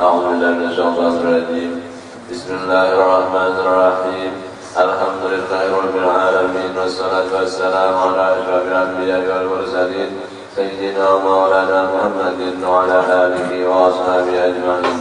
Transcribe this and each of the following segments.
أعوذ بالله من الشيطان الرجيم. بسم الله الرحمن الرحيم. الحمد لله رب العالمين والصلاة والسلام على أشرف الأنبياء والمرسلين سيدنا ومولانا محمد وعلى آله وأصحابه أجمعين.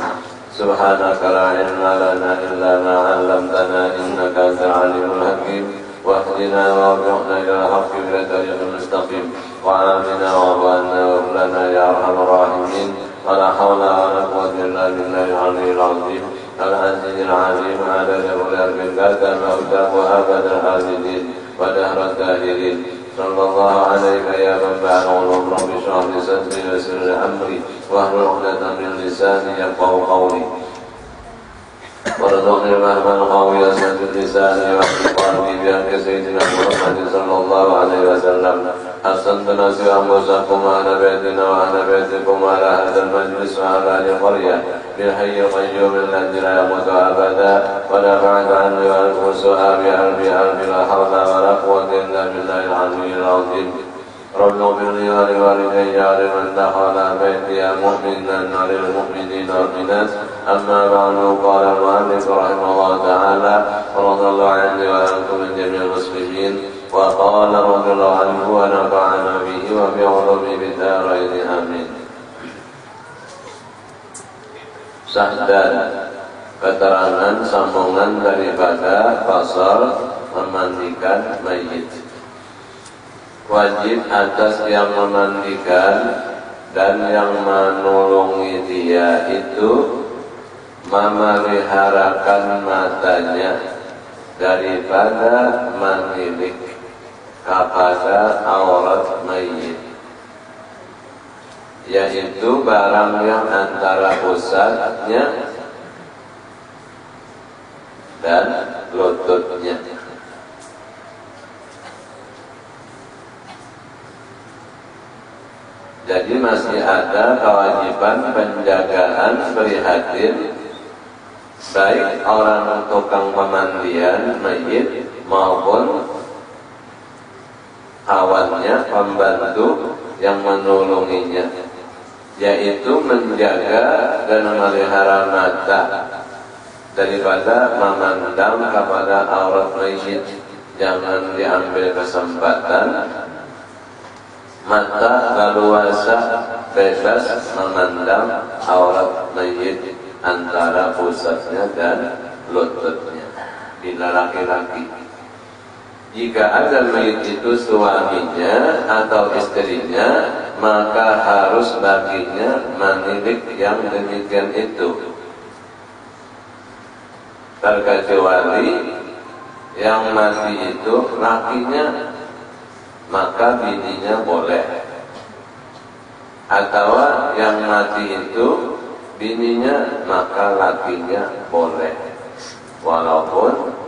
سبحانك لا علم لنا إلا ما علمتنا إنك أنت العليم الحكيم. واهدنا ووفقنا إلى الحق بالطريق المستقيم وآمنا وارضنا واغفر لنا يا أرحم الراحمين. ولا حول ولا قوة إلا بالله العلي العظيم العزيز العليم على جبر البلاد الموتى وأبد الآبدين ودهر الداهرين. صلى الله عليك يا منبع العلوم رب اشرح لي صدري ويسر لي أمري واحلل عقدة من لساني يفقهوا قولي وارزقني فهم القول وسدد لساني واحلل قلبي بحق سيدنا محمد صلى الله عليه وسلم. أحسنت نفسي وأنفسكم وأهل بيتنا وأهل بيتكم وعلى هذا المجلس وعلى أهل القرية بالحي القيوم الذي لا يموت أبدا ونفعت عني وعنكم سؤال بألف لا حول ولا قوة إلا بالله العلي العظيم. رب اغفر لي ولوالدي ولمن دخل بيتي مؤمنا وللمؤمنين والمؤمنات. أما بعد قال المؤلف رحمه الله تعالى ورضي الله عني وعنكم من جميع المسلمين. وقال رضي الله عنه ونفعنا به وبعلومه بالدارين آمين. Sahdan, keterangan sambungan daripada pasal memandikan mayit. Wajib atas yang memandikan dan yang menolongi dia itu memeliharakan matanya daripada menilik kepada aurat mayit, yaitu barang yang antara pusatnya dan lututnya. Jadi masih ada kewajiban penjagaan prihatin baik orang tukang pemandian mayit maupun kawannya, pembantu yang menolonginya, yaitu menjaga dan memelihara mata daripada memandang kepada aurat mayit. Jangan diambil kesempatan mata leluasa bebas memandang aurat mayit antara pusatnya dan lututnya bila laki-laki. Jika ada mayit itu suaminya atau istrinya, maka harus baginya menilik yang demikian itu. Terkecuali yang mati itu lakinya, maka bininya boleh. Atau yang mati itu bininya, maka lakinya boleh. Walaupun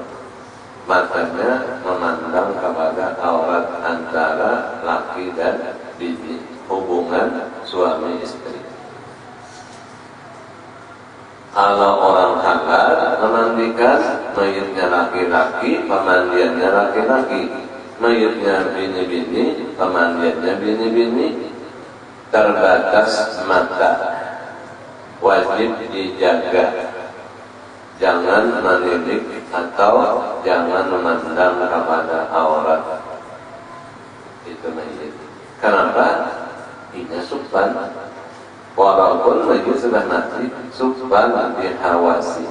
matanya memandang kepada aurat antara laki dan bini, hubungan suami istri. Kalau orang halal memandikan mayitnya laki-laki, pemandiannya laki-laki. Mayitnya bini-bini, pemandiannya bini-bini. Terbatas mata, wajib dijaga. Jangan menilik atau jangan memandang kepada aurat itu mayit. Kenapa? Ini subhan. Walaupun mayit sudah mati, subhan dihawasi.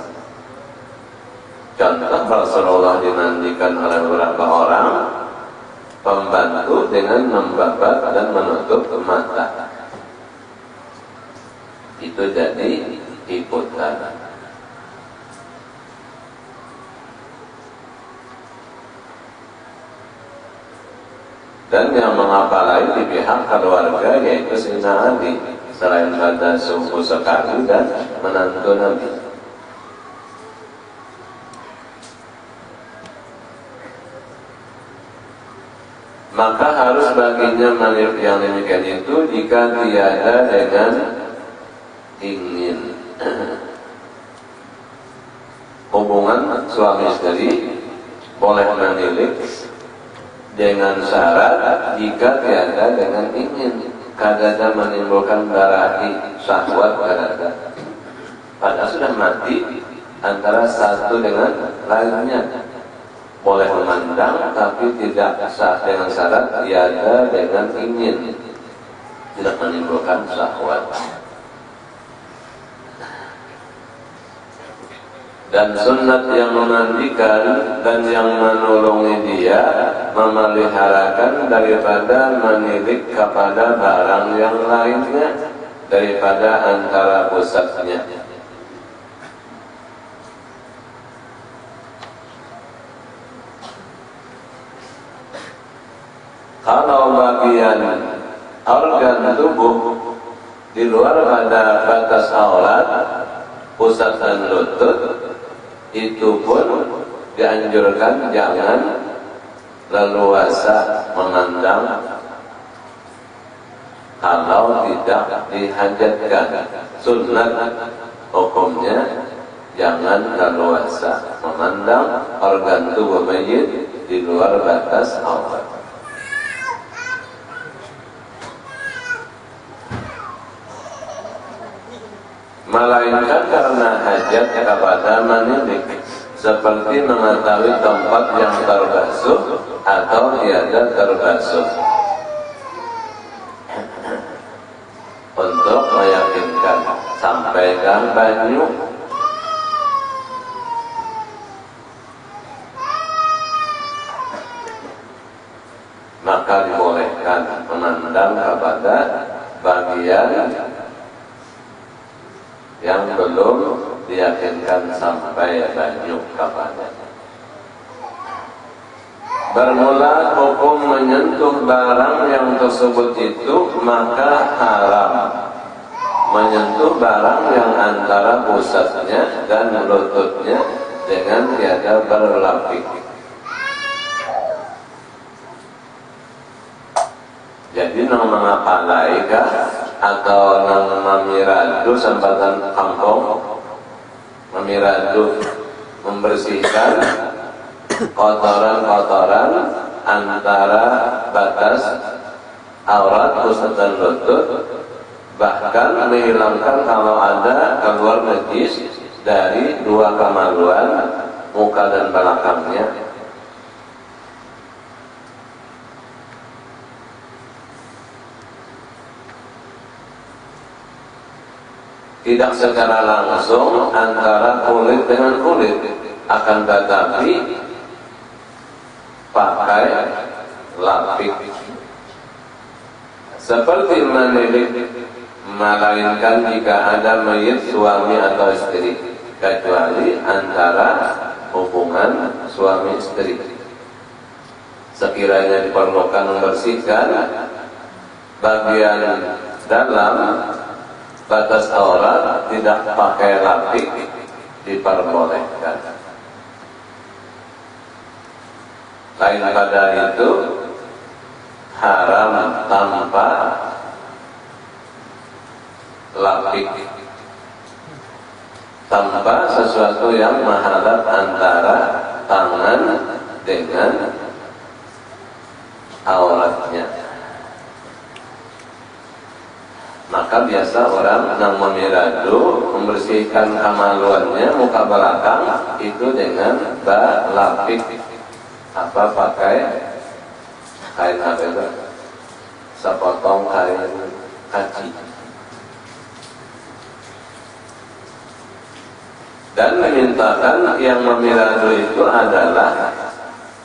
Contoh, Rasulullah dimandikan oleh beberapa orang, pembantu dengan membabat dan menutup mata. Itu jadi ikutan. Dan yang mengapalai di pihak keluarga yaitu Sayyidina Ali, selain pada suku sekali dan menantu Nabi. Maka harus baginya menilik yang demikian itu jika tiada dengan ingin. Hubungan suami istri boleh menilik dengan syarat jika tiada dengan ingin, kadada menimbulkan barahi syahwat kadada. sudah mati antara satu dengan lainnya. Boleh memandang tapi tidak sah dengan syarat tiada dengan ingin, tidak menimbulkan syahwat. Dan sunat yang memandikan dan yang menolongi dia memeliharakan daripada menilik kepada barang yang lainnya daripada antara pusatnya. Kalau bagian organ tubuh di luar pada batas aurat, pusat dan lutut, itu pun dianjurkan jangan leluasa memandang kalau tidak dihajatkan. Sunat hukumnya jangan leluasa memandang organ tubuh mayit di luar batas aurat. Melainkan karena hajat kepada menilik, seperti mengetahui tempat yang terbasuh atau tiada terbasuh, untuk meyakinkan sampaikan banyu, maka dibolehkan memandang kepada bagian yang belum diyakinkan sampai banyu kepadanya. Bermula hukum menyentuh barang yang tersebut itu maka haram menyentuh barang yang antara pusatnya dan lututnya dengan tiada berlapik. Jadi nang mengapalai kah atau nang mamiradu sambatan kampung, mamiradu membersihkan kotoran-kotoran antara batas aurat pusat dan lutut, bahkan menghilangkan kalau ada keluar najis dari dua kemaluan muka dan belakangnya. Tidak secara langsung antara kulit dengan kulit, akan tetapi pakai lapik. Seperti menilik, melainkan jika ada mayit suami atau istri, kecuali antara hubungan suami istri. Sekiranya diperlukan membersihkan bagian dalam batas aurat, tidak pakai lapik diperbolehkan. Lain pada itu haram tanpa lapik, tanpa sesuatu yang menghalat antara tangan dengan auratnya. Maka biasa orang yang memiradu membersihkan kemaluannya muka belakang itu dengan lapik, apa pakai kain apa itu, sepotong kain kaci. Dan memintakan yang memiradu itu adalah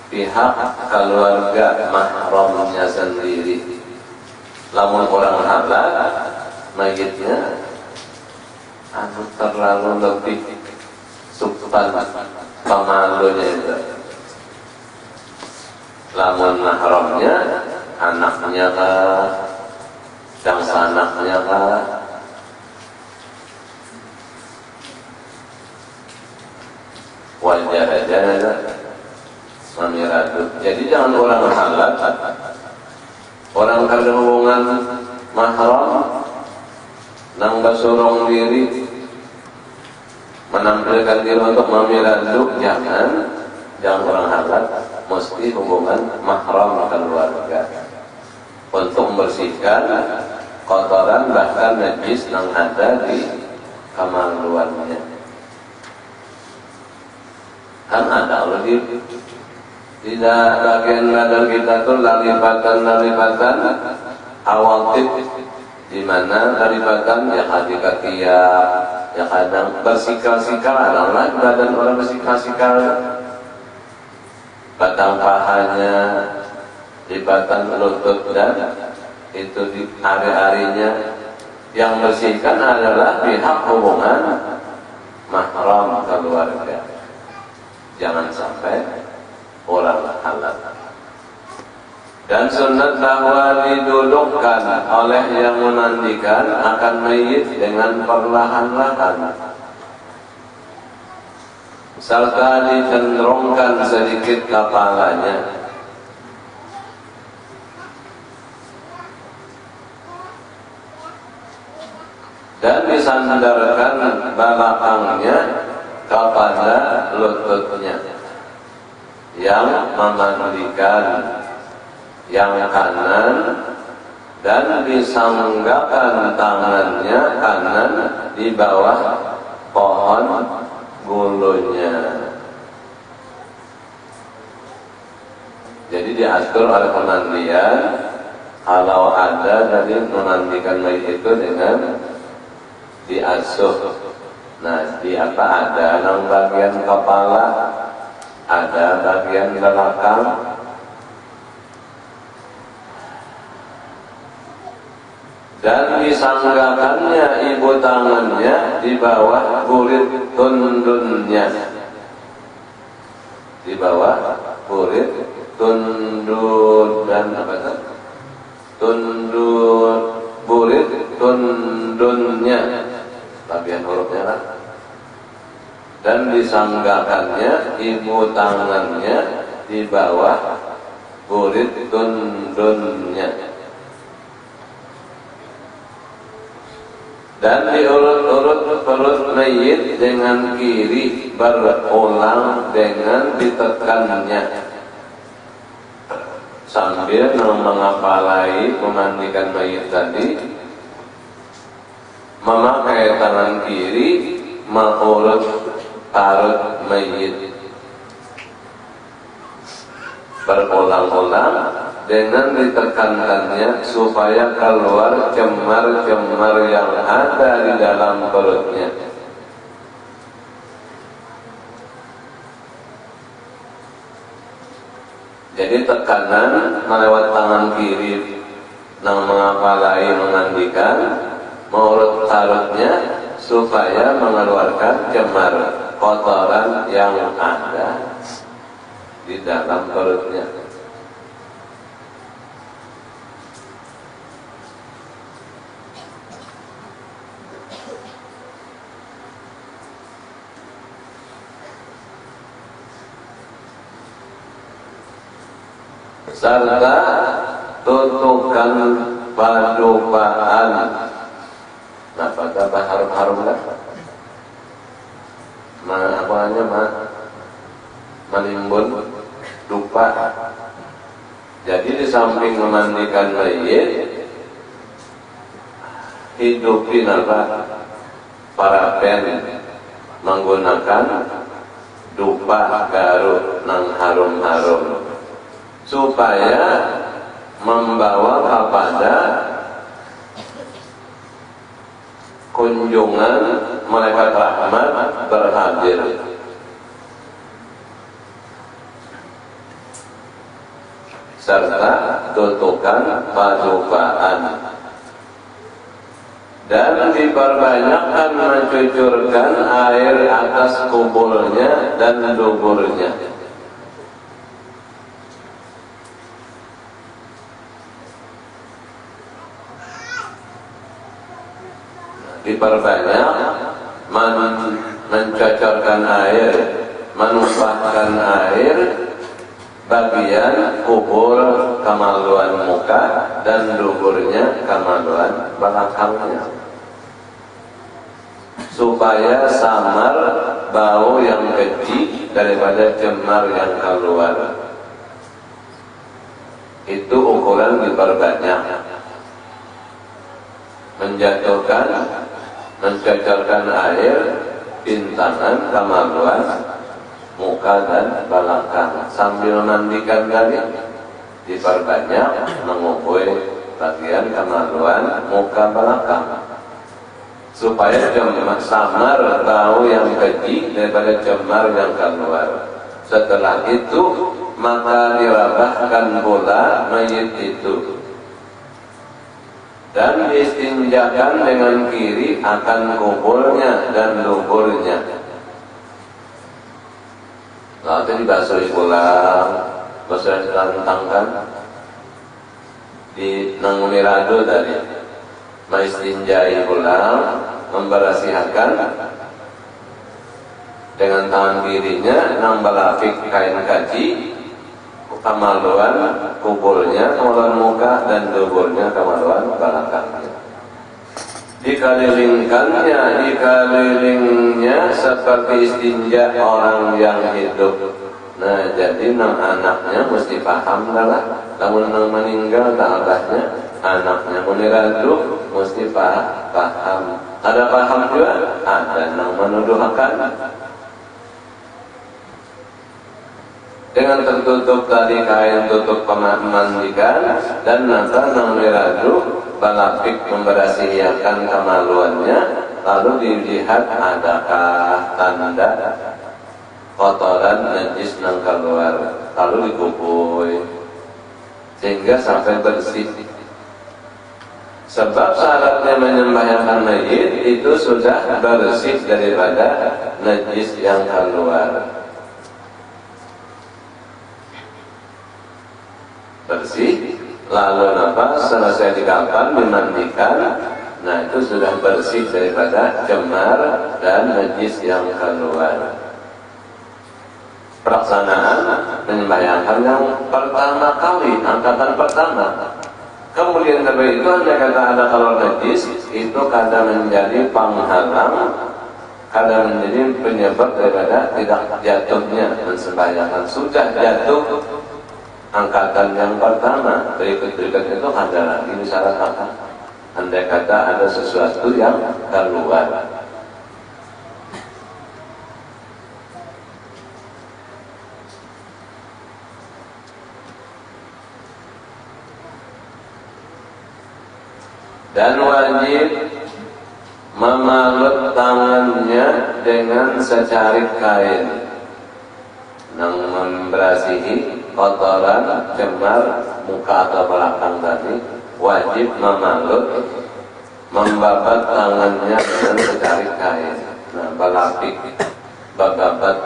pihak keluarga mahramnya sendiri. Lamun orang halal mayitnya terlalu lebih subtan pemalunya itu. Lamun mahramnya anaknya kah, dan sanaknya kah, wajar aja memiradu. Jadi jangan orang halal, orang kada hubungan mahram nang basurong diri menampilkan diri untuk memiradu, jangan orang halal, mesti hubungan mahram keluarga untuk membersihkan kotoran bahkan najis yang ada di kemaluannya. Kan ada lagi tidak bagian badan kita tuh lalipatan awaltif, di mana lalipatan ya hati-hati ya kadang bersikal-sikal, ada lagi badan orang bersikal-sikal, batang pahanya, lipatan lutut dan itu di hari-harinya. Yang bersihkan adalah pihak hubungan mahram keluarga. Jangan sampai orang halal. Dan sunat bahwa didudukkan oleh yang memandikan akan mayit dengan perlahan-lahan, serta dicenderungkan sedikit kepalanya, dan disandarkan belakangnya kepada lututnya yang memandikan yang kanan, dan disanggakan tangannya kanan di bawah pohon bulunya. Jadi diatur oleh pemandian, kalau ada dari memandikan mayit itu dengan diasuh. Nah, di apa ada yang bagian kepala, ada bagian belakang, dan disanggakannya ibu tangannya di bawah kulit tundunnya, di bawah kulit tundun dan apa itu? Kulit tundunnya, bagian hurufnya lah. Dan disanggakannya ibu tangannya di bawah kulit tundunnya, dan diurut-urut perut mayit dengan kiri berulang dengan ditekannya, sambil mengapalai memandikan mayit tadi, memakai tangan kiri mengurut perut mayit berulang-ulang dengan ditekankannya supaya keluar cemar-cemar yang ada di dalam perutnya. Jadi tekanan melewat tangan kiri yang mengapalai mengandikan, mengurut perutnya supaya mengeluarkan cemar kotoran yang ada di dalam perutnya. Serta tutukan padupaan. Nah, pada harum-harum kan? Menimbun dupa. Jadi di samping memandikan mayit, hidupin parapen menggunakan dupa garut nang harum-harum, supaya membawa kepada kunjungan malaikat rahmat berhadir. Serta tutukan padupaan, dan diperbanyakkan mencucurkan air atas kubulnya dan duburnya. Diperbanyak mencocorkan air, menumpahkan air bagian kubur kemaluan muka dan duburnya kemaluan belakangnya, supaya samar bau yang keji daripada cemar yang keluar. Itu ukuran diperbanyak, mencocorkan air pintangan kemaluan muka dan belakang. Sambil mandikan tadi diperbanyak mengubui bagian kemaluan muka belakang supaya samar tahu yang keji daripada cemar yang keluar. Setelah itu maka dirabahkan pula mayit itu dan diistinjakan dengan kiri akan kuburnya dan luburnya. Lalu dibasuhi pulang, basuh ditantangkan di nang mirado tadi, maistinjai pulang, memberasihakan dengan tangan kirinya, nang balafik kain kaji, kemaluan kuburnya, kemaluan muka dan luburnya, kemaluan belakangnya. Dikelilingnya seperti istinja orang yang hidup. Nah, jadi nang anaknya mesti paham lah. Namun nang meninggal tak abahnya, anaknya meniradu mesti paham. Ada paham juga, ada nang menuduhkan. Dengan tertutup tadi kain tutup pemandikan dan nanti nang meniradu balapik memberasihiakan kemaluannya, lalu dilihat adakah tanda kotoran najis nang keluar, lalu dikubui sehingga sampai bersih. Sebab syaratnya menyembahkan mayit itu sudah bersih daripada najis yang keluar. Bersih. Lalu selesai dikafan, dimandikan, nah itu sudah bersih daripada cemar dan najis yang keluar. Pelaksanaan menyembahkan yang pertama kali, angkatan pertama. Kemudian dari itu anda kata ada kalau najis itu kadang menjadi penghalang, kadang menjadi penyebab daripada tidak jatuhnya mensembahyangkan. Sudah jatuh angkatan yang pertama, berikut-berikutnya itu ada lagi misalkan andai kata ada sesuatu yang keluar. Dan wajib memalut tangannya dengan secarik kain nang memberasihi kotoran cemar muka atau belakang tadi, wajib memalut, membabat tangannya dengan secarik kain. Nah, balapik, babat.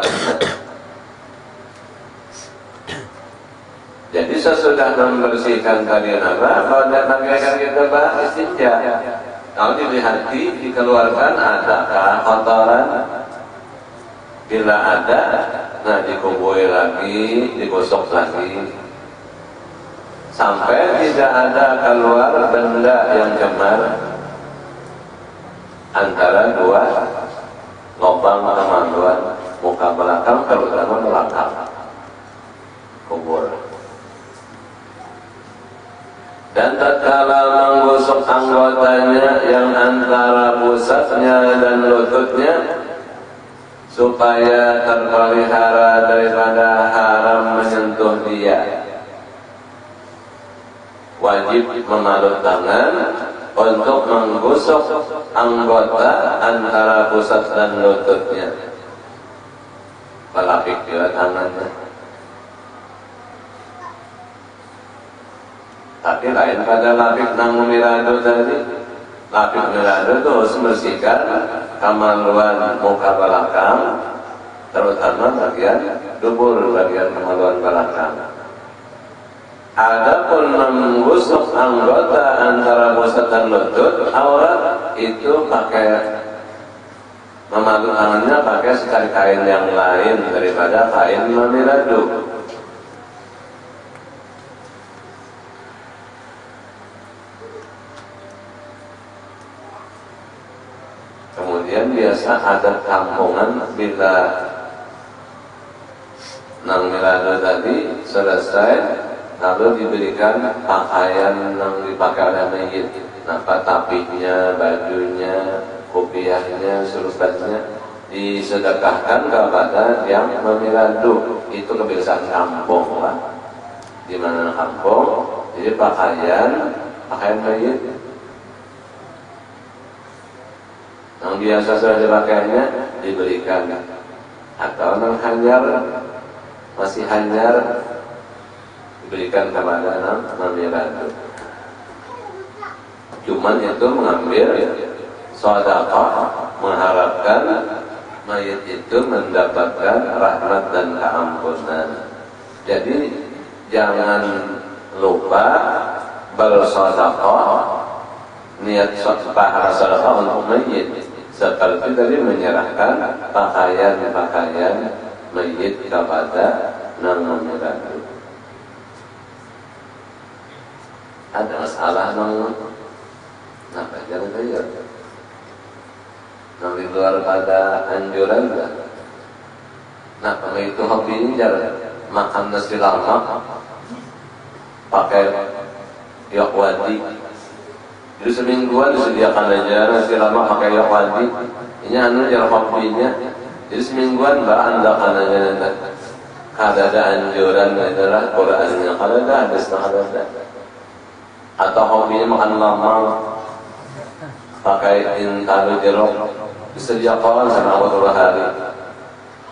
Jadi sesudah membersihkan tadi kalau pakaian kita istinja, kalau dilihat dikeluarkan adakah kotoran. Bila ada, nah dikumpuli lagi, digosok lagi, sampai tidak ada keluar benda yang cemar antara dua lubang kemaluan muka belakang, terutama belakang kubur. Dan tatkala menggosok anggotanya yang antara pusatnya dan lututnya, supaya terpelihara daripada haram menyentuh dia, wajib memalut tangan untuk menggosok anggota antara pusat dan lututnya. Pelapik juga tangannya. Tapi lain pada lapik nang mirado tadi. Lapik mirado itu harus membersihkan kemaluan muka belakang, terutama bagian dubur, bagian kemaluan belakang. Adapun menggosok anggota antara pusat dan lutut aurat itu pakai memalut tangannya pakai secari kain yang lain daripada kain mirado. Kemudian biasa ada kampungan bila nang mirado tadi selesai, lalu diberikan pakaian yang dipakai oleh mayit, tapihnya, bajunya, kopiahnya, surbannya, disedekahkan kepada yang memiladu. Itu kebiasaan kampung lah, di mana kampung jadi pakaian mayit yang biasa sudah dipakainya diberikan, atau yang hanyar masih hanyar diberikan kepada yang memiladu. Cuman itu mengambil sedekah mengharapkan mayit itu mendapatkan rahmat dan keampunan. Jadi jangan lupa bersedekah, niat pahala sedekah untuk mayit, seperti tadi menyerahkan pakaian mayit kepada yang memiladu. Ada masalah jangan saja. Di luar pada anjuran lah. Kalau itu hobinya jangan makan nasi lemak pakai yakwadi. Jadi semingguan disediakan aja nasi lemak pakai yakwadi. Ini jangan hobinya. Jadi semingguan andakan aja nanti. Kalau ada anjuran adalah Qurannya, kalau ada hadisnya, kalau ada. Atau hobinya makan lemang pakai intalu jeruk, disediakan sama Allah hari.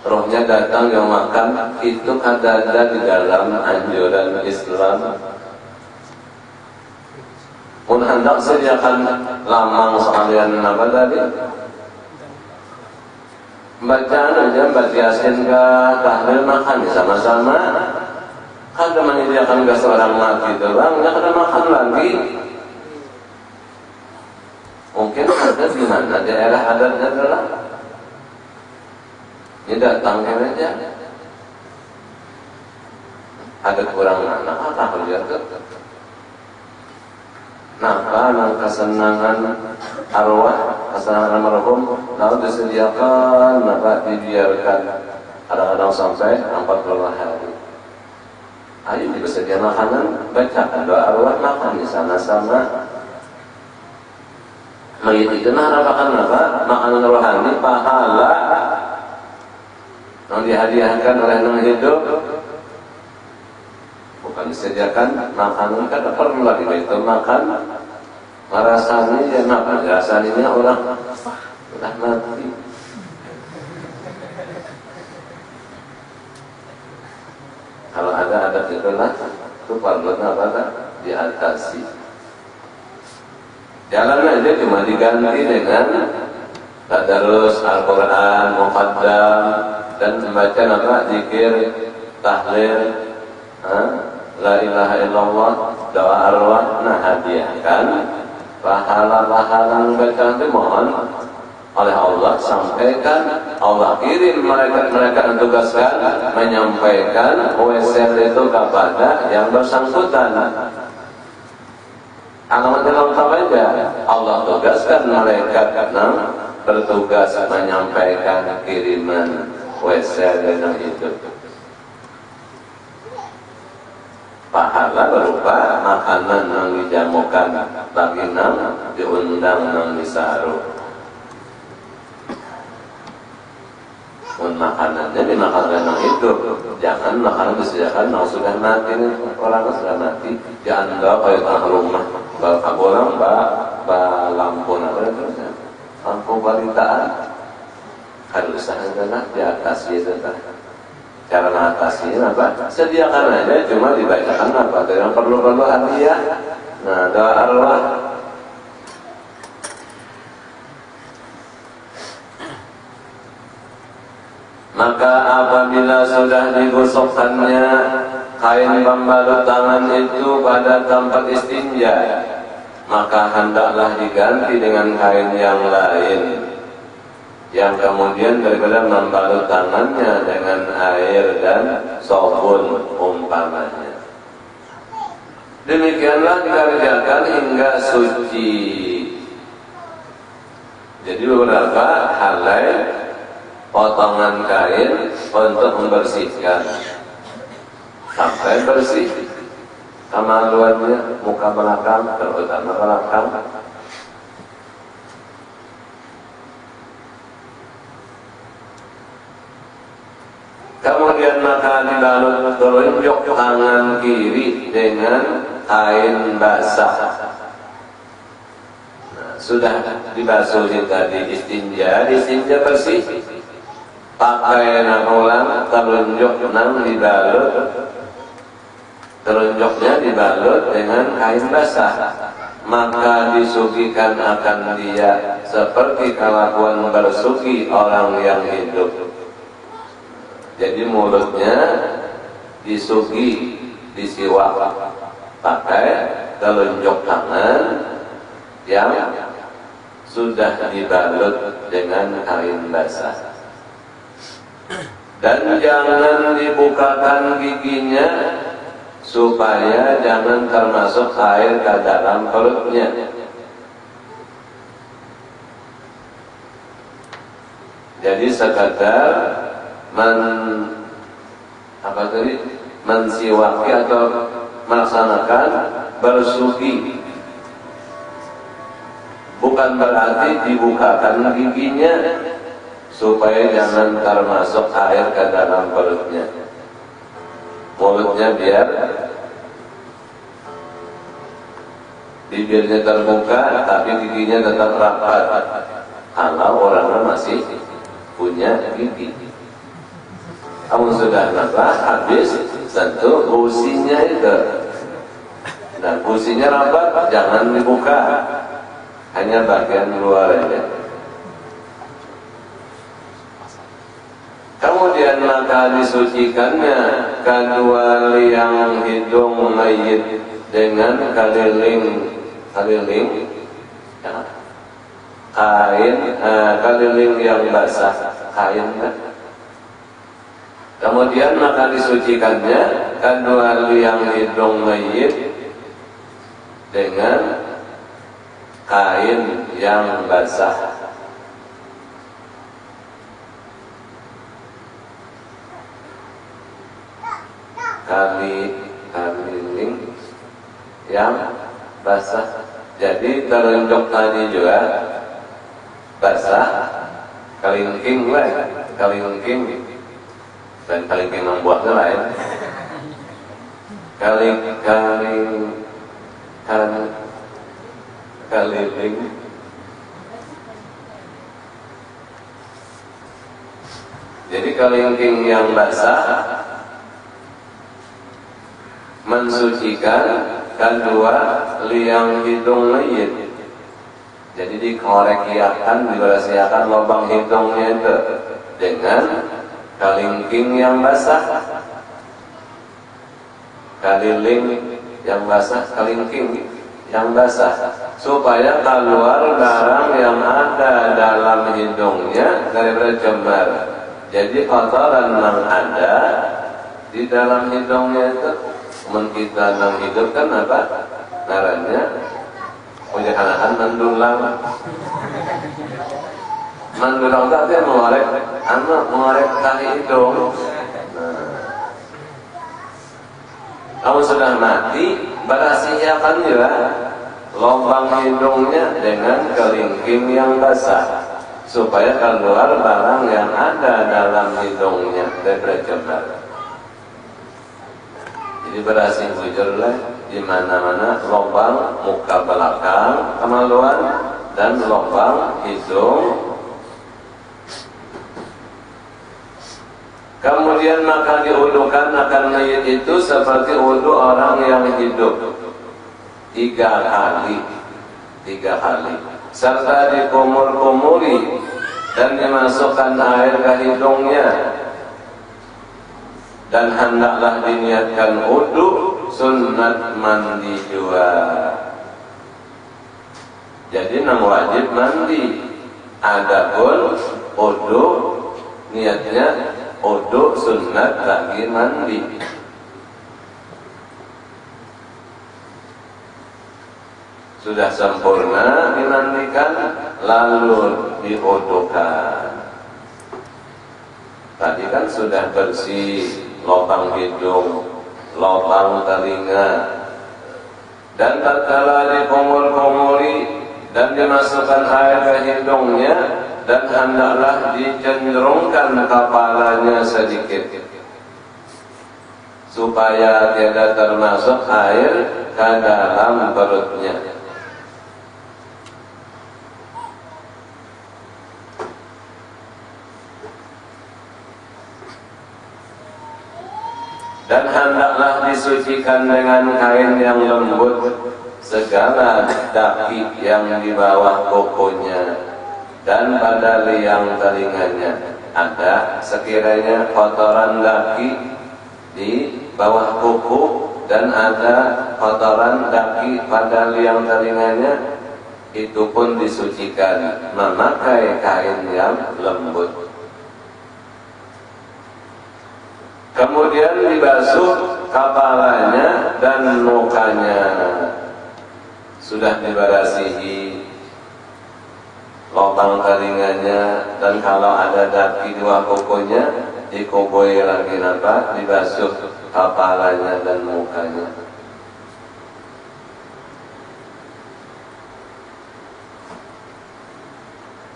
Rohnya datang yang makan, itu ada di dalam anjuran Islam. Pun hendak sediakan lamang sekalian apa tadi? Bacaan aja, baca Yasin ke tahlil makan sama-sama. Kada menyediakan ke seorang mati doang, nggak kada makan lagi. Mungkin ada di mana daerah adatnya adalah ini datang aja. Ada kurang anak apa lihat tuh. Nang kesenangan arwah, kesenangan almarhum, lalu disediakan, dibiarkan kadang-kadang sampai 40 hari. Ayo dibersedia makanan, bacakan doa arwah, makan di sana-sama. Mayit itu harapakan apa? Makanan rohani, pahala yang dihadiahkan oleh yang hidup. Bukan disediakan makanan, kada perlu lagi itu makan. Merasani ya makan, rasaninya orang sudah mati. Kalau ada adat itulah, itu perlu apa? Diatasi. Jalan aja cuma diganti dengan tadarus Al-Quran, muqaddam, dan membaca zikir, tahlil, la ilaha illallah, doa arwah. Hadiahkan pahala-pahala yang bacaan itu mohon oleh Allah, sampaikan. Allah kirim mereka tugaskan menyampaikan WSR itu kepada yang bersangkutan. Alamat lengkap aja. Allah tugaskan malaikat bertugas menyampaikan kiriman WSR dan itu. Pahala berupa makanan yang dijamukan bagi diundang yang disaruh. Makanannya dimakan yang hidup, jangan makanan disediakan yang sudah mati. Orang sudah mati dianggap kayak tanah rumah orang lampu lampu balitaan. Harus adalah diatasi itu. Cara mengatasinya apa? Sediakan aja, cuma dibacakan apa? Yang perlu hadiah. Doa arwah. Maka apabila sudah digosokkannya kain pembalut tangan itu pada tempat istinja, maka hendaklah diganti dengan kain yang lain, yang kemudian daripada membalut tangannya dengan air dan sabun umpamanya. Demikianlah dikerjakan hingga suci. Jadi beberapa halai potongan kain untuk membersihkan sampai bersih kemaluannya, muka belakang, terutama belakang. Kemudian maka dibalut telunjuk tangan kiri dengan kain basah. Nah, sudah dibasuh tadi istinja bersih. Pakai ulang telunjuk nang dibalut, telunjuknya dibalut dengan kain basah. Maka disugikan akan dia seperti kelakuan bersugi orang yang hidup. Jadi mulutnya disugi, disiwak pakai telunjuk tangan yang sudah dibalut dengan kain basah. Dan jangan dibukakan giginya supaya jangan termasuk air ke dalam perutnya. Jadi sekadar mensiwaki atau melaksanakan bersugi, bukan berarti dibukakan giginya supaya jangan termasuk air ke dalam perutnya. Mulutnya biar bibirnya terbuka tapi giginya tetap rapat kalau orangnya masih punya gigi. Kamu sudah habis tentu gusinya itu, dan gusinya rapat, jangan dibuka, hanya bagian luar aja. Kemudian maka disucikannya kedua liang hidung mayit dengan keliling ya, kain, keliling yang basah, kain kan? Kemudian maka disucikannya kedua liang hidung mayit dengan kain yang basah. Keliling yang basah. Jadi telunjuk tadi juga basah, kalingking lah, kalingking. Dan kalingking membuatnya lain. Keliling. Jadi kalingking yang basah mensucikan kedua liang hidung mayit. Jadi dikorekiakan, dibersihakan lubang hidungnya itu dengan kalingking yang basah, keliling yang basah, kalingking yang basah, supaya keluar barang yang ada dalam hidungnya dari bercemar. Jadi kotoran yang ada di dalam hidungnya itu, kita yang hidup kan apa? Ngarannya punya anakan mendulang. Mendulang tadi mengorek anak, mengorek tahi hidung. Kamu sudah mati, berasihakan juga lubang hidungnya dengan kelingking yang basah, supaya keluar barang yang ada dalam hidungnya dari bercemar. Jadi berasih bujurlah di mana-mana lubang muka belakang kemaluan dan lubang hidung. Kemudian maka diudukan akan mayit itu seperti wudu orang yang hidup 3 kali, serta dikumur-kumuri dan dimasukkan air ke hidungnya. Dan hendaklah diniatkan wudu sunat mandi juga. Jadi nang wajib mandi. Adapun wudu niatnya wudu sunat lagi mandi. Sudah sempurna dimandikan lalu diwudukan. Tadi kan sudah bersih lubang hidung, lubang telinga, dan tatkala dikumur-kumuri dan dimasukkan air ke hidungnya dan hendaklah dicenderungkan kepalanya sedikit supaya tidak termasuk air ke dalam perutnya. Dan hendaklah disucikan dengan kain yang lembut segala daki yang di bawah kukunya dan pada liang telinganya. Ada sekiranya kotoran daki di bawah kuku dan ada kotoran daki pada liang telinganya, itu pun disucikan memakai kain yang lembut. Kemudian dibasuh kepalanya dan mukanya, sudah dibarasihi lubang telinganya, dan kalau ada daki di bawah kukunya dikubui lagi dibasuh kepalanya dan mukanya.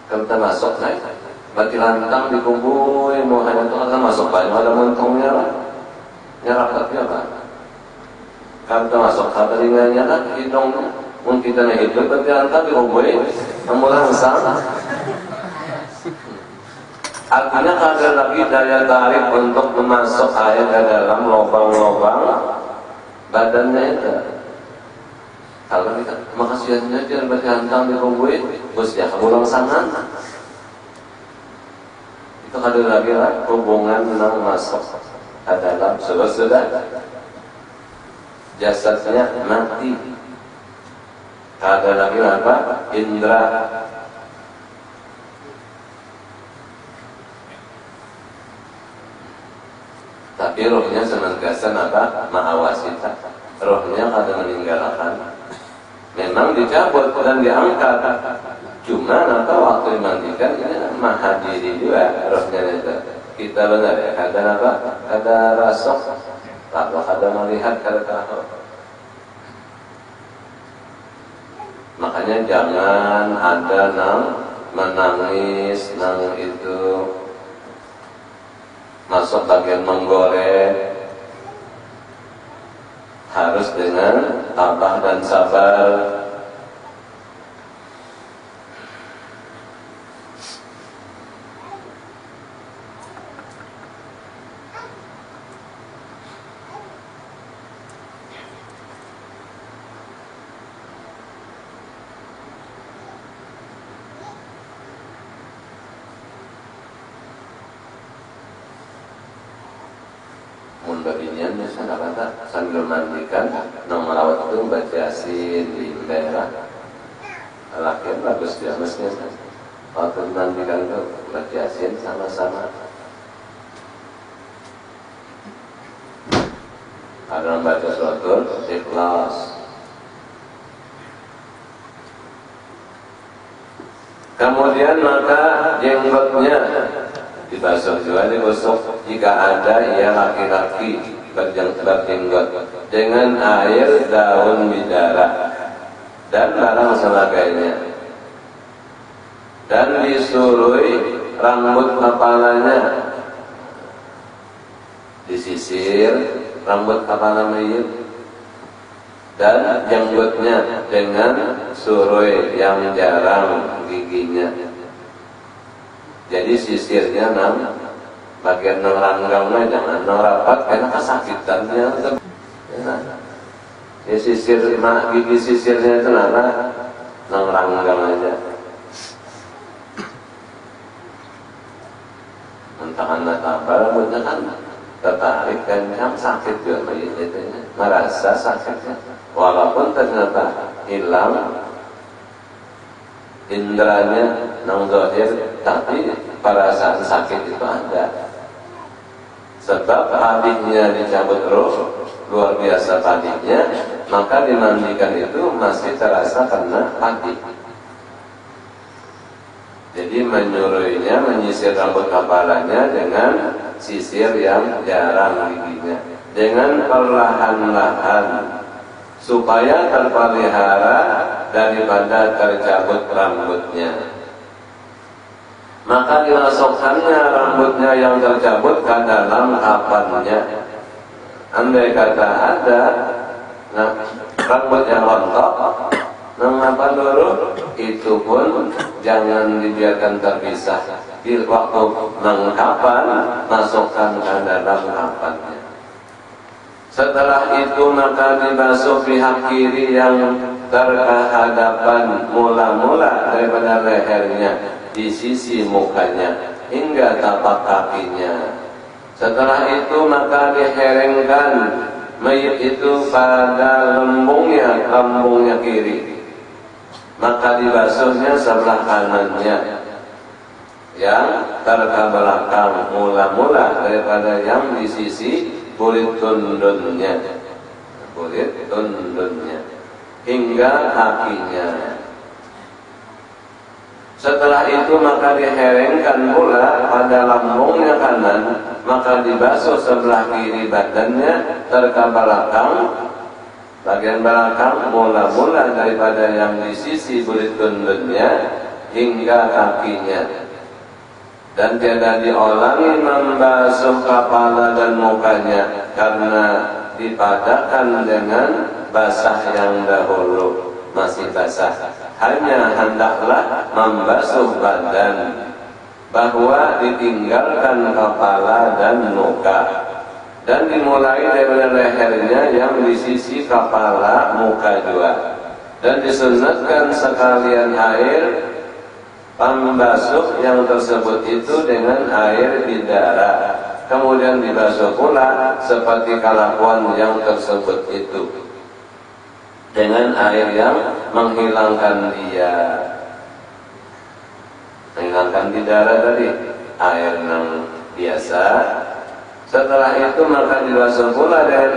Kalau kita masuk naik bati lantang dikubui mukanya itu akan masuk banyak, ada muntungnya lah, nyerap tapi apa? Kalau kita masuk ke telinganya kan hidungnya, mungkin kita naik hidup bati lantang dikubui amulah besar. Artinya ada lagi daya tarik untuk memasuk air ke dalam lubang-lubang badannya itu. Kalau kita makasihnya jangan bati lantang dikubui, bos ya kamu langsangan. Itu ada lagi lah hubungan tentang masuk ke dalam sudah jasadnya mati. Ada lagi apa? Indra. Tapi rohnya senantiasa ma'awasita. Rohnya kada meninggalkan. Memang dicabut dan diangkat. Cuma waktu dimandikan ini mahadiri juga rohnya itu. Kita benar ya, kadang kada rasok, kada melihat, kada tahu. Makanya jangan ada menangis, itu masuk bagian menggoreng. Harus dengan tabah dan sabar. Baginya misalnya kata sambil mandikan merawat itu baca yasin di daerah laki bagus dia mestinya waktu mandikan itu baca yasin sama-sama. Ada membaca suratul Ikhlas. Kemudian maka jenggotnya dibasuh juga, digosok jika ada laki-laki berjenggot dengan air daun bidara dan barang sebagainya, dan disurui rambut kepalanya, disisir rambut kepala mayit dan jenggotnya dengan surui yang jarang giginya. Jadi sisirnya bagian ranggangnya jangan rapat karena kesakitannya. Ya sisir gigi sisirnya itu ranggang aja. Entah anda tabal, rambutnya kan tertarik kencang, sakit juga mayitnya, merasa sakitnya. Walaupun ternyata hilang indranya zahir, tapi perasaan sakit itu ada. Sebab padihnya dicabut roh, luar biasa padihnya, maka dimandikan itu masih terasa kena padih. Jadi menyuruhnya menyisir rambut kepalanya dengan sisir yang jarang giginya, dengan perlahan-lahan supaya terpelihara daripada tercabut rambutnya. maka dimasukkannya rambutnya yang tercabut ke dalam kapannya. Andai kata ada rambut yang rontok, mengapa dulu? Itu pun jangan dibiarkan terpisah. Di waktu mengkapan, masukkan ke dalam kapannya. Setelah itu maka dibasuh pihak kiri yang terhadapan mula-mula daripada lehernya di sisi mukanya hingga tapak kakinya. Setelah itu maka diherengkan mayit itu pada lembungnya kiri. Maka dibasuhnya sebelah kanannya yang terkabelakang mula-mula daripada yang di sisi kulit tundunnya hingga kakinya. Setelah itu maka diherengkan pula pada lambungnya kanan, maka dibasuh sebelah kiri badannya terkabelakang bagian belakang mula-mula daripada yang di sisi kulit tundunnya hingga kakinya. Dan tiada diulangi membasuh kepala dan mukanya karena dipadakan dengan basah yang dahulu masih basah. Hanya hendaklah membasuh badan, bahwa ditinggalkan kepala dan muka, dan dimulai dari lehernya yang di sisi kepala muka juga, dan disunatkan sekalian air pembasuh yang tersebut itu dengan air bidara, kemudian dibasuh pula seperti kelakuan yang tersebut itu dengan air yang menghilangkan dia. Menghilangkan bidara tadi air yang biasa. Setelah itu maka dibasuh pula dengan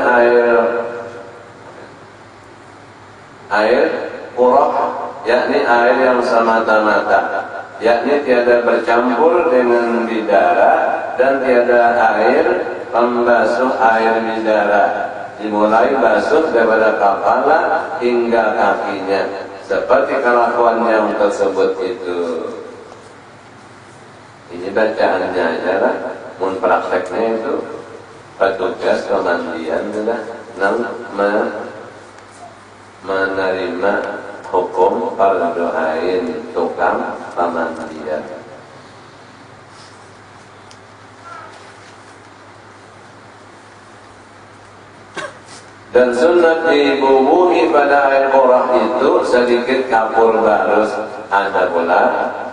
air qurah, yakni air yang semata-mata, yakni tiada bercampur dengan bidara dan tiada air pembasuh air bidara. Dimulai basuh daripada kepala hingga kakinya seperti kelakuan yang tersebut itu. Ini bacaannya aja lah. Mun prakteknya itu petugas pemandian sudah menerima hukum fardu ain tukang pemandian. Dan sunat dibubuhi pada air qurah itu sedikit kapur barus, ada pula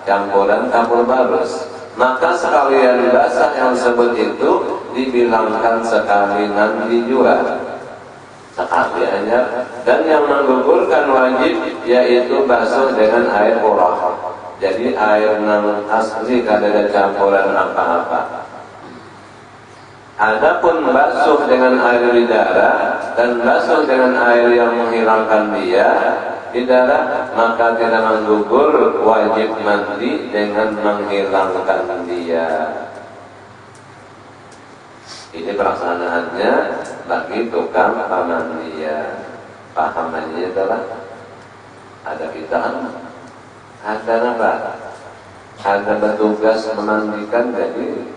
campuran kapur barus. Maka sekalian basah yang sebut itu dibilangkan sekali nanti juga, sekali aja. Dan yang menggugurkan wajib yaitu basuh dengan air qurah. Jadi air yang asli kada ada campuran apa-apa. Adapun basuh dengan air bidara dan basuh dengan air yang menghilangkan dia bidara, maka tidak menggugur wajib mandi dengan menghilangkan dia. Ini pelaksanaannya bagi tukang pemandian. Pahamannya adalah ada kita ada apa? Ada petugas memandikan, jadi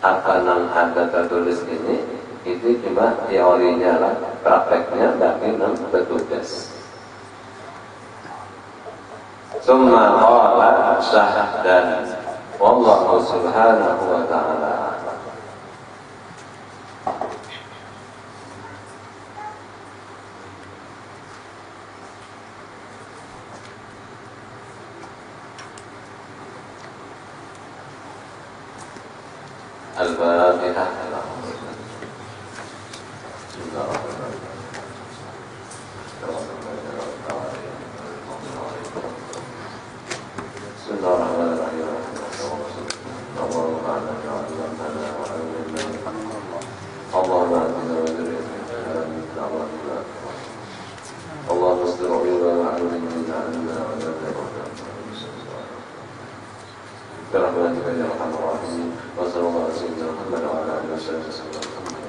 apa yang ada tertulis ini itu cuma teorinya lah, prakteknya bagi petugas. Summa qala syahdan wallahu subhanahu wa ta'ala. Al-Fatihah. Wa sallallahu alaihi wa sallam wa ala alihi wa sahbihi.